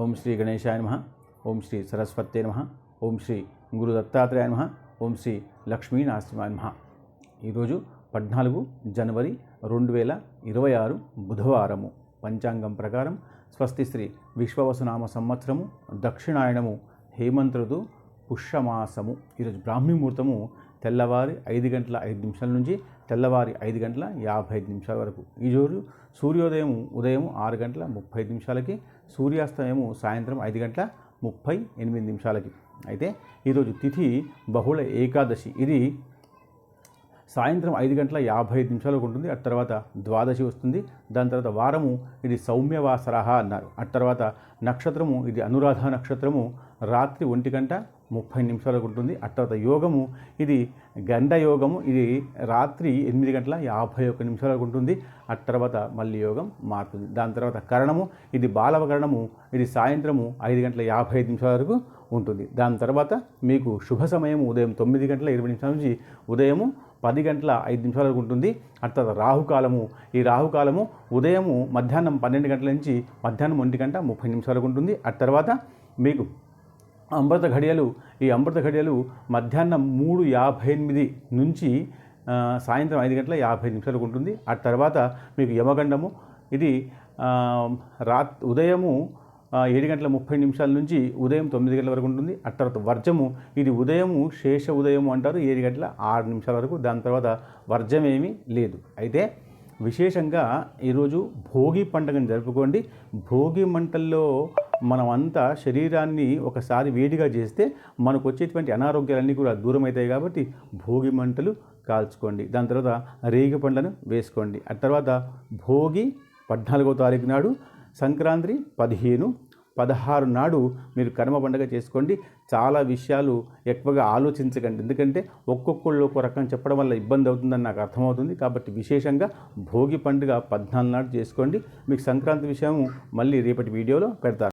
ఓం శ్రీ గణేశాయ నమః. ఓం శ్రీ సరస్వత్యై నమః. ఓం శ్రీ గురు దత్తాత్రేయాయ నమః. ఓం శ్రీ లక్ష్మీనరసింహాయ నమః. ఈరోజు 14 జనవరి 2026 బుధవారము. పంచాంగం ప్రకారం స్వస్తి శ్రీ విశ్వవసునామ సంవత్సరము దక్షిణాయనము హేమంత ఋతువు పుష్యమాసము. ఈరోజు బ్రాహ్మీ ముహూర్తము తెల్లవారి 5 గంటల 5 నిమిషాల నుంచి తెల్లవారి 5 గంటల 55 నిమిషాల వరకు. ఈరోజు సూర్యోదయం ఉదయం 6 గంటల 35 నిమిషాలకి, సూర్యాస్తమయము సాయంత్రం 5 గంటల 38 నిమిషాలకి. అయితే ఈరోజు తిథి బహుళ ఏకాదశి. ఇది సాయంత్రం 5 గంటల 55 నిమిషాలకు ఉంటుంది. అటు తర్వాత ద్వాదశి వస్తుంది. దాని తర్వాత వారము ఇది సౌమ్యవాసరహ అన్నారు. అటు తర్వాత నక్షత్రము ఇది అనురాధ నక్షత్రము రాత్రి 1 గంట 30 నిమిషాలకు ఉంటుంది. అటు తర్వాత యోగము ఇది గండ యోగము, ఇది రాత్రి 8 గంటల 51 నిమిషాలకు ఉంటుంది. అటు తర్వాత మళ్ళీ యోగం మారుతుంది. దాని తర్వాత కరణము ఇది బాలవకరణము, ఇది సాయంత్రము 5 గంటల 55 నిమిషాల వరకు ఉంటుంది. దాని తర్వాత మీకు శుభ సమయం ఉదయం 9 గంటల 20 నిమిషాల నుంచి ఉదయము 10 గంటల 5 నిమిషాల వరకు ఉంటుంది. అటు తర్వాత రాహుకాలము, ఈ రాహుకాలము ఉదయము మధ్యాహ్నం 12 గంటల నుంచి మధ్యాహ్నం 1 గంట 30 నిమిషాలకు ఉంటుంది. అటు తర్వాత మీకు అమృత ఘడియలు, ఈ అమృత ఘడియలు మధ్యాహ్నం 3:58 నుంచి సాయంత్రం 5 గంటల 55 నిమిషాలకు ఉంటుంది. ఆ తర్వాత మీకు యమగండము ఇది ఉదయము 7 గంటల 30 నిమిషాల నుంచి ఉదయం 9 గంటల వరకు ఉంటుంది. ఆ తర్వాత వర్జము ఇది ఉదయము శేష ఉదయము అంటారు, 7 గంటల 6 నిమిషాల వరకు. దాని తర్వాత వర్జమేమీ లేదు. అయితే విశేషంగా ఈరోజు భోగి పండుగను జరుపుకోండి. భోగి మంటల్లో మనమంతా శరీరాన్ని ఒకసారి వేడిగా చేస్తే మనకు వచ్చేటువంటి అనారోగ్యాలన్నీ కూడా దూరం అవుతాయి. కాబట్టి భోగి మంటలు కాల్చుకోండి. దాని తర్వాత రేగి పండ్లను వేసుకోండి. ఆ తర్వాత భోగి 14వ తారీఖు నాడు, సంక్రాంతి 15, 16 నాడు మీరు కర్మ పండుగ చేసుకోండి. చాలా విషయాలు ఎక్కువగా ఆలోచించకండి, ఎందుకంటే ఒక్కొక్కళ్ళు ఒక్కో రకం చెప్పడం వల్ల ఇబ్బంది అవుతుందని నాకు అర్థమవుతుంది. కాబట్టి విశేషంగా భోగి పండుగ 14 నాడు చేసుకోండి. మీకు సంక్రాంతి విషయం మళ్ళీ రేపటి వీడియోలో పెడతాను.